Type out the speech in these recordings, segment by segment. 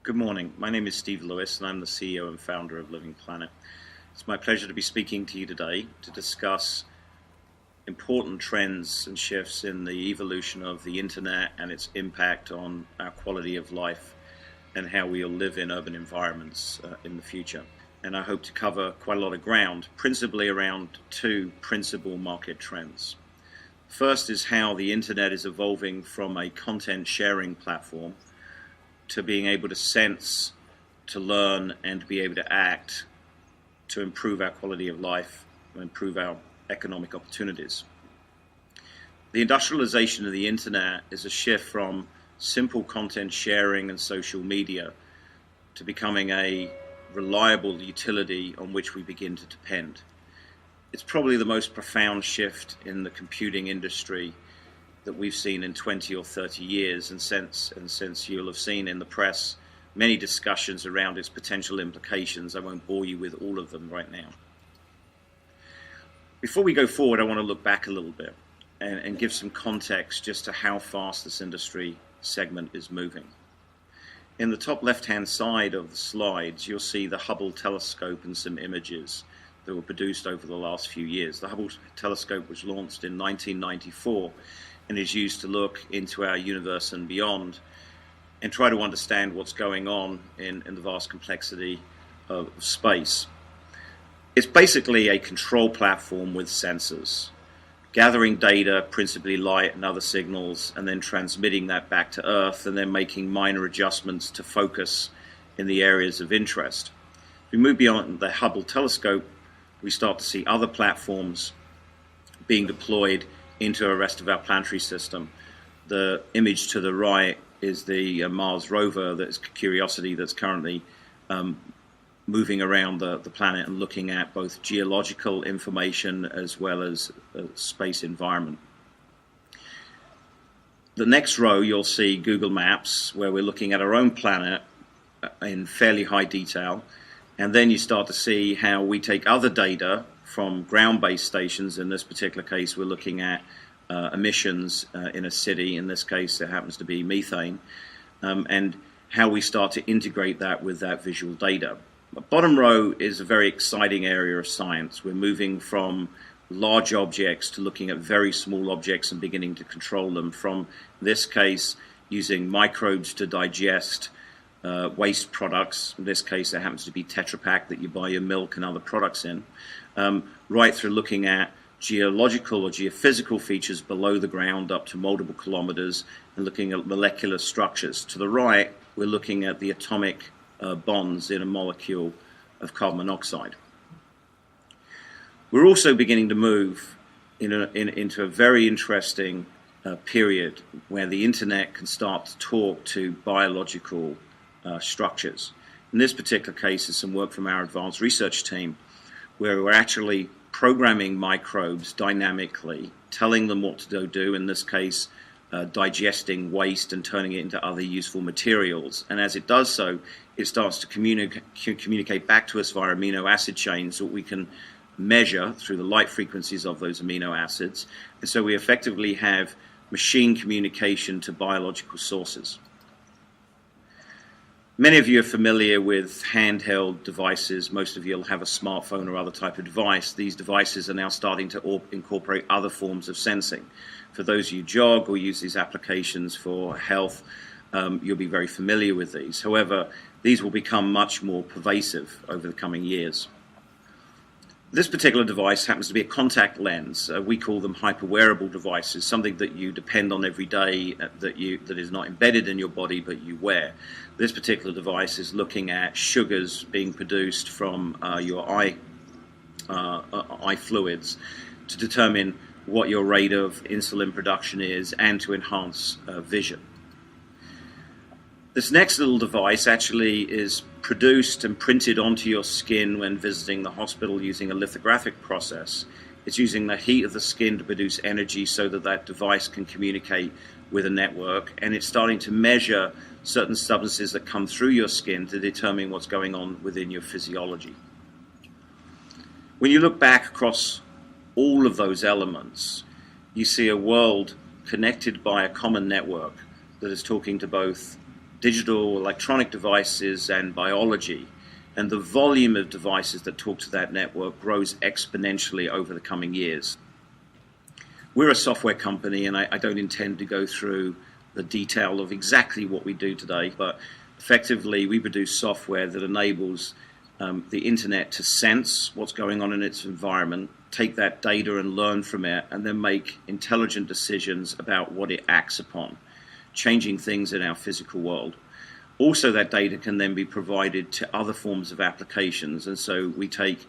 Good morning. My name is Steve Lewis, and I'm the CEO and founder of Living Planet. It's my pleasure to be speaking to you today to discuss important trends and shifts in the evolution of the internet and its impact on our quality of life and how we'll live in urban environments in the future. And I hope to cover quite a lot of ground, principally around two principal market trends. First is how the internet is evolving from a content sharing platform to being able to sense, to learn, and to be able to act to improve our quality of life and improve our economic opportunities. The industrialization of the internet is a shift from simple content sharing and social media to becoming a reliable utility on which we begin to depend. It's probably the most profound shift in the computing industry that we've seen in 20 or 30 years, and since you'll have seen in the press many discussions around its potential implications. I won't bore you with all of them right now. Before we go forward, I want to look back a little bit and give some context just to how fast this industry segment is moving. In the top left-hand side of the slides, you'll see the Hubble telescope and some images that were produced over the last few years. The Hubble telescope was launched in 1994 and is used to look into our universe and beyond and try to understand what's going on in the vast complexity of space. It's basically a control platform with sensors, gathering data, principally light and other signals, and then transmitting that back to Earth, and then making minor adjustments to focus in the areas of interest. If we move beyond the Hubble telescope, we start to see other platforms being deployed into the rest of our planetary system. The image to the right is the Mars Rover, that's Curiosity, that's currently moving around the planet and looking at both geological information as well as space environment. The next row, you'll see Google Maps, where we're looking at our own planet in fairly high detail. And then you start to see how we take other data from ground-based stations. In this particular case, we're looking at emissions in a city. In this case, it happens to be methane, and how we start to integrate that with that visual data. The bottom row is a very exciting area of science. We're moving from large objects to looking at very small objects and beginning to control them. From this case, using microbes to digest waste products. In this case, it happens to be Tetra Pak that you buy your milk and other products in, right through looking at geological or geophysical features below the ground up to multiple kilometers and looking at molecular structures. To the right, we're looking at the atomic bonds in a molecule of carbon monoxide. We're also beginning to move into a very interesting period where the internet can start to talk to biological structures. In this particular case, is some work from our advanced research team where we're actually programming microbes dynamically, telling them what to do, in this case, digesting waste and turning it into other useful materials. And as it does so, it starts to communicate back to us via amino acid chains that we can measure through the light frequencies of those amino acids. And so we effectively have machine communication to biological sources. Many of you are familiar with handheld devices. Most of you will have a smartphone or other type of device. These devices are now starting to incorporate other forms of sensing. For those of you who jog or use these applications for health, you'll be very familiar with these. However, these will become much more pervasive over the coming years. This particular device happens to be a contact lens. We call them hyper-wearable devices, something that you depend on every day, that is not embedded in your body but you wear. This particular device is looking at sugars being produced from your eye fluids to determine what your rate of insulin production is and to enhance vision. This next little device actually is produced and printed onto your skin when visiting the hospital using a lithographic process. It's using the heat of the skin to produce energy so that that device can communicate with a network, and it's starting to measure certain substances that come through your skin to determine what's going on within your physiology. When you look back across all of those elements, you see a world connected by a common network that is talking to both digital electronic devices and biology. And the volume of devices that talk to that network grows exponentially over the coming years. We're a software company, and I don't intend to go through the detail of exactly what we do today, but effectively we produce software that enables the internet to sense what's going on in its environment, take that data and learn from it, and then make intelligent decisions about what it acts upon, changing things in our physical world. Also, that data can then be provided to other forms of applications, and so we take,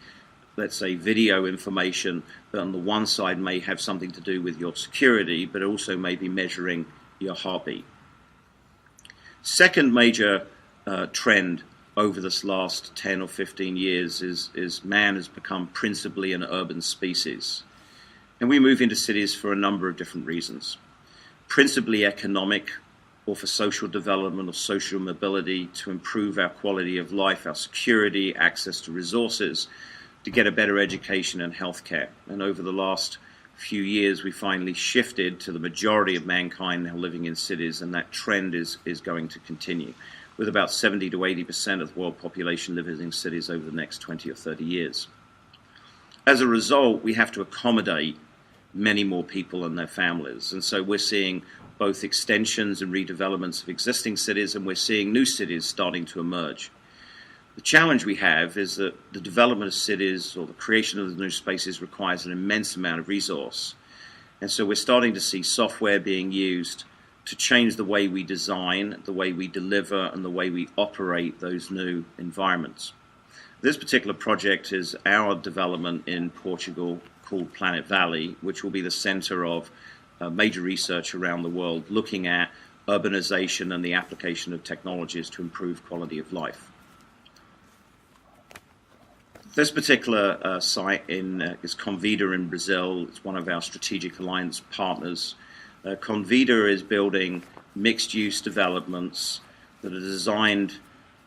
let's say, video information that on the one side may have something to do with your security, but also may be measuring your heartbeat. Second major trend over this last 10 or 15 years is man has become principally an urban species. And we move into cities for a number of different reasons. Principally economic, or for social development or social mobility, to improve our quality of life, our security, access to resources, to get a better education and healthcare. And over the last few years, we finally shifted to the majority of mankind now living in cities, and that trend is going to continue, with about 70 to 80% of the world population living in cities over the next 20 or 30 years. As a result, we have to accommodate many more people and their families. And so we're seeing both extensions and redevelopments of existing cities, and we're seeing new cities starting to emerge. The challenge we have is that the development of cities or the creation of the new spaces requires an immense amount of resource. And so we're starting to see software being used to change the way we design, the way we deliver, and the way we operate those new environments. This particular project is our development in Portugal called PlanIT Valley, which will be the center of major research around the world looking at urbanization and the application of technologies to improve quality of life. This particular site is Convida in Brazil. It's one of our strategic alliance partners. Convida is building mixed-use developments that are designed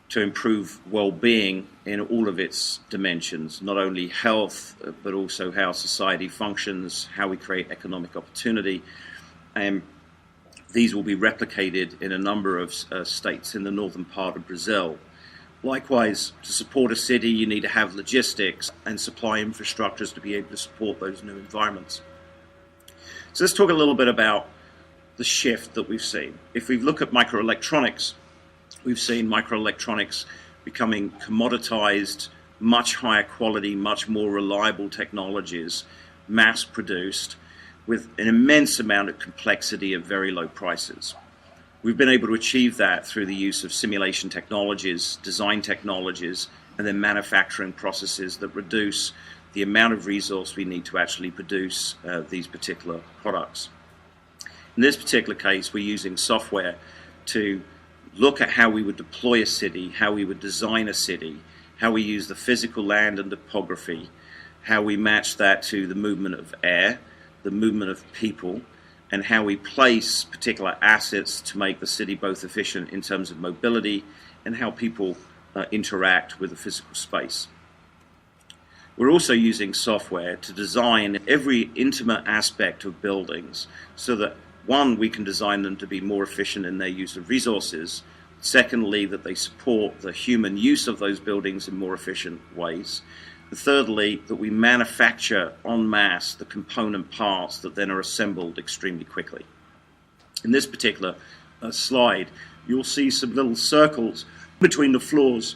to improve well-being in all of its dimensions, not only health, but also how society functions, how we create economic opportunity. And these will be replicated in a number of states in the northern part of Brazil. Likewise, to support a city, you need to have logistics and supply infrastructures to be able to support those new environments. So let's talk a little bit about the shift that we've seen. If we look at microelectronics, we've seen microelectronics becoming commoditized, much higher quality, much more reliable technologies, mass-produced, with an immense amount of complexity at very low prices. We've been able to achieve that through the use of simulation technologies, design technologies, and then manufacturing processes that reduce the amount of resource we need to actually produce these particular products. In this particular case, we're using software to look at how we would deploy a city, how we would design a city, how we use the physical land and topography, how we match that to the movement of air, the movement of people, and how we place particular assets to make the city both efficient in terms of mobility and how people interact with the physical space. We're also using software to design every intimate aspect of buildings so that, one, we can design them to be more efficient in their use of resources. Secondly, that they support the human use of those buildings in more efficient ways. And thirdly, that we manufacture en masse the component parts that then are assembled extremely quickly. In this particular slide, you'll see some little circles between the floors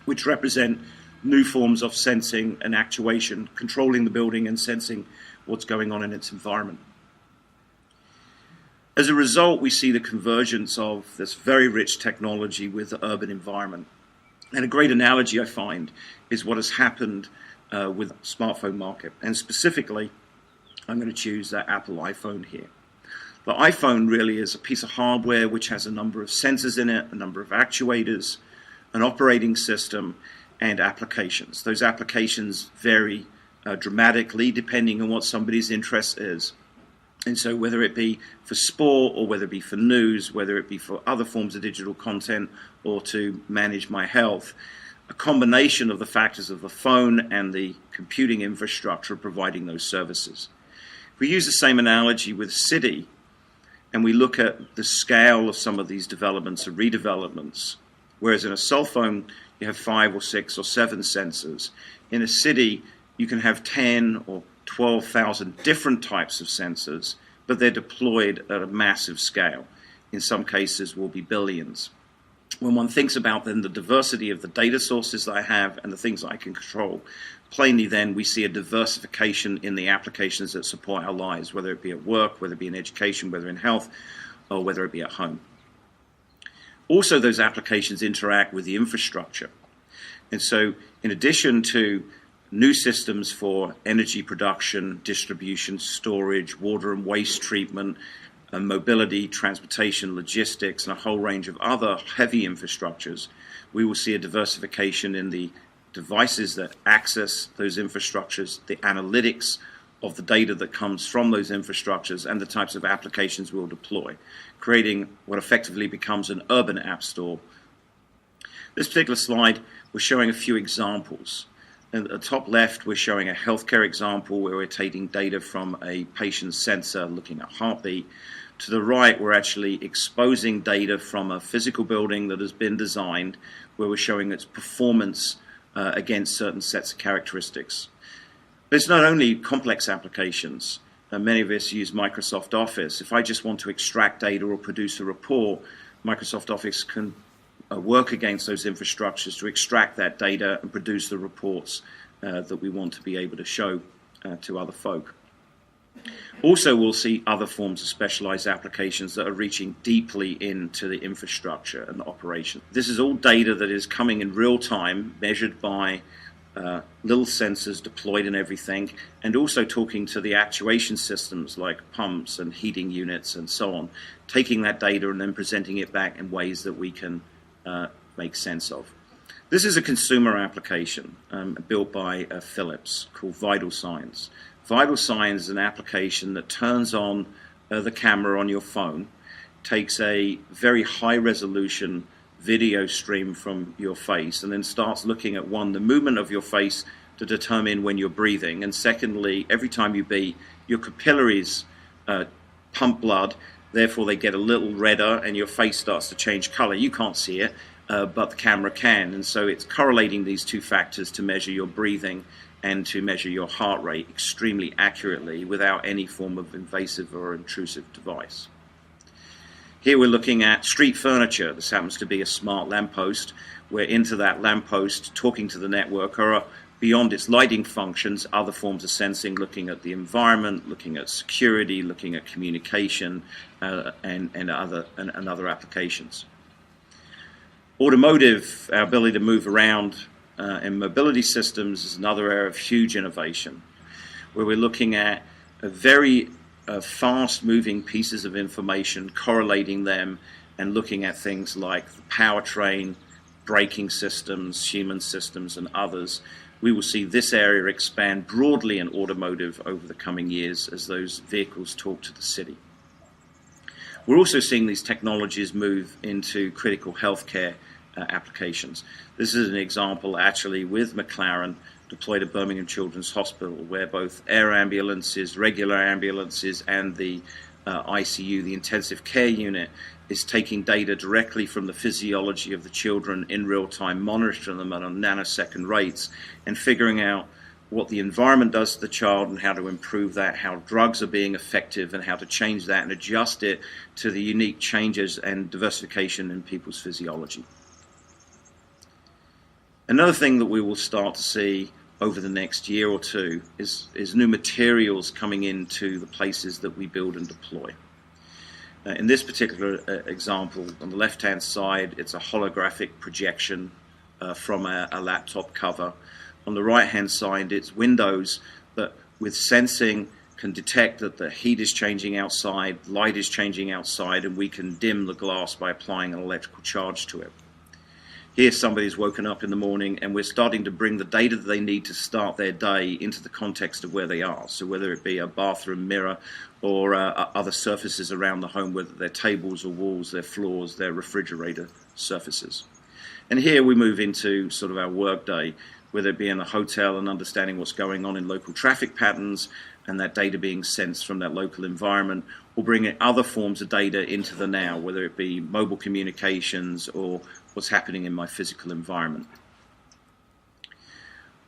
which represent new forms of sensing and actuation, controlling the building and sensing what's going on in its environment. As a result, we see the convergence of this very rich technology with the urban environment. And a great analogy I find is what has happened with the smartphone market. And specifically, I'm going to choose that Apple iPhone here. The iPhone really is a piece of hardware which has a number of sensors in it, a number of actuators, an operating system, and applications. Those applications vary dramatically depending on what somebody's interest is. And so whether it be for sport or whether it be for news, whether it be for other forms of digital content or to manage my health, a combination of the factors of the phone and the computing infrastructure providing those services. If we use the same analogy with city, and we look at the scale of some of these developments and redevelopments. Whereas in a cell phone, you have 5 or 6 or 7 sensors. In a city, you can have 10 or 12,000 different types of sensors, but they're deployed at a massive scale. In some cases, will be billions. When one thinks about then the diversity of the data sources that I have and the things that I can control, plainly then we see a diversification in the applications that support our lives, whether it be at work, whether it be in education, whether in health, or whether it be at home. Also, those applications interact with the infrastructure. And so in addition to new systems for energy production, distribution, storage, water and waste treatment, mobility, transportation, logistics, and a whole range of other heavy infrastructures, we will see a diversification in the devices that access those infrastructures, the analytics of the data that comes from those infrastructures, and the types of applications we'll deploy, creating what effectively becomes an urban app store. This particular slide, we're showing a few examples. At the top left, we're showing a healthcare example where we're taking data from a patient's sensor looking at heartbeat. To the right, we're actually exposing data from a physical building that has been designed where we're showing its performance against certain sets of characteristics. But it's not only complex applications. Many of us use Microsoft Office. If I just want to extract data or produce a report, Microsoft Office can work against those infrastructures to extract that data and produce the reports that we want to be able to show to other folk. Also, we'll see other forms of specialized applications that are reaching deeply into the infrastructure and the operation. This is all data that is coming in real time, measured by little sensors deployed in everything, and also talking to the actuation systems like pumps and heating units and so on, taking that data and then presenting it back in ways that we can make sense of. This is a consumer application built by Philips called Vital Signs. Vital Signs is an application that turns on the camera on your phone, takes a very high resolution video stream from your face, and then starts looking at, one, the movement of your face to determine when you're breathing, and secondly, every time you breathe, your capillaries pump blood. Therefore, they get a little redder and your face starts to change color. You can't see it, but the camera can. And so it's correlating these two factors to measure your breathing and to measure your heart rate extremely accurately without any form of invasive or intrusive device. Here we're looking at street furniture. This happens to be a smart lamppost. We're into that lamppost talking to the network, or beyond its lighting functions, other forms of sensing, looking at the environment, looking at security, looking at communication, and other applications. Automotive, our ability to move around in mobility systems is another area of huge innovation, where we're looking at a very fast-moving pieces of information, correlating them, and looking at things like the powertrain, braking systems, human systems, and others. We will see this area expand broadly in automotive over the coming years as those vehicles talk to the city. We're also seeing these technologies move into critical healthcare applications. This is an example actually with McLaren deployed at Birmingham Children's Hospital, where both air ambulances, regular ambulances, and the ICU, the intensive care unit, is taking data directly from the physiology of the children in real time, monitoring them at nanosecond rates, and figuring out what the environment does to the child and how to improve that, how drugs are being effective and how to change that and adjust it to the unique changes and diversification in people's physiology. Another thing that we will start to see over the next year or two is new materials coming into the places that we build and deploy. In this particular example, on the left-hand side, it's a holographic projection from a laptop cover. On the right-hand side, it's windows that, with sensing, can detect that the heat is changing outside, light is changing outside, and we can dim the glass by applying an electrical charge to it. Here somebody's woken up in the morning and we're starting to bring the data that they need to start their day into the context of where they are. So whether it be a bathroom mirror or other surfaces around the home, whether they're tables or walls, their floors, their refrigerator surfaces. And here we move into sort of our work day, whether it be in a hotel and understanding what's going on in local traffic patterns, and that data being sensed from that local environment, or bringing other forms of data into the now, whether it be mobile communications or what's happening in my physical environment.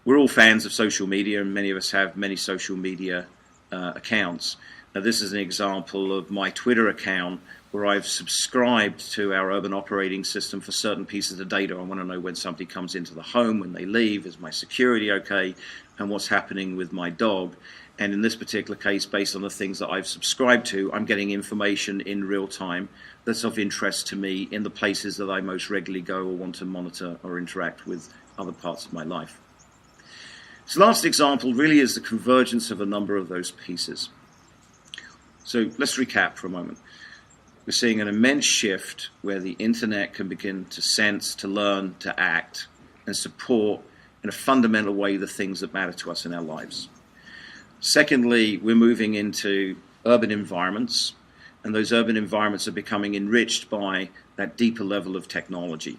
We're all fans of social media, and many of us have many social media accounts. Now, this is an example of my Twitter account where I've subscribed to our urban operating system for certain pieces of data. I want to know when somebody comes into the home, when they leave, is my security okay, and what's happening with my dog. And in this particular case, based on the things that I've subscribed to, I'm getting information in real time that's of interest to me in the places that I most regularly go or want to monitor or interact with other parts of my life. This last example really is the convergence of a number of those pieces. So let's recap for a moment. We're seeing an immense shift where the internet can begin to sense, to learn, to act, and support in a fundamental way the things that matter to us in our lives. Secondly, we're moving into urban environments, and those urban environments are becoming enriched by that deeper level of technology.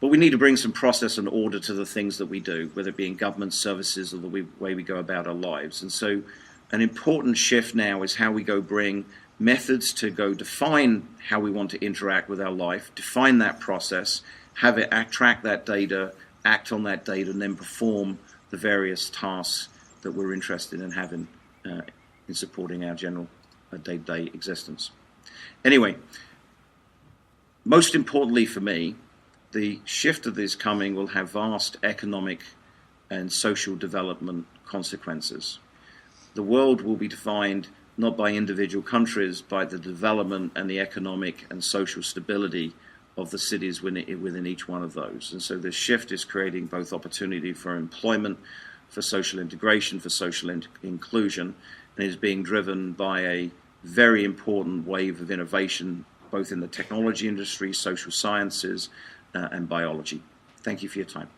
But we need to bring some process and order to the things that we do, whether it be in government services or the way we go about our lives. And so an important shift now is how we go bring methods to go define how we want to interact with our life, define that process, have it track that data, act on that data, and then perform the various tasks that we're interested in having in supporting our general day-to-day existence. Anyway, most importantly for me, the shift that is coming will have vast economic and social development consequences. The world will be defined not by individual countries, by the development and the economic and social stability of the cities within each one of those. And so this shift is creating both opportunity for employment, for social integration, for social inclusion, and is being driven by a very important wave of innovation, both in the technology industry, social sciences, and biology. Thank you for your time.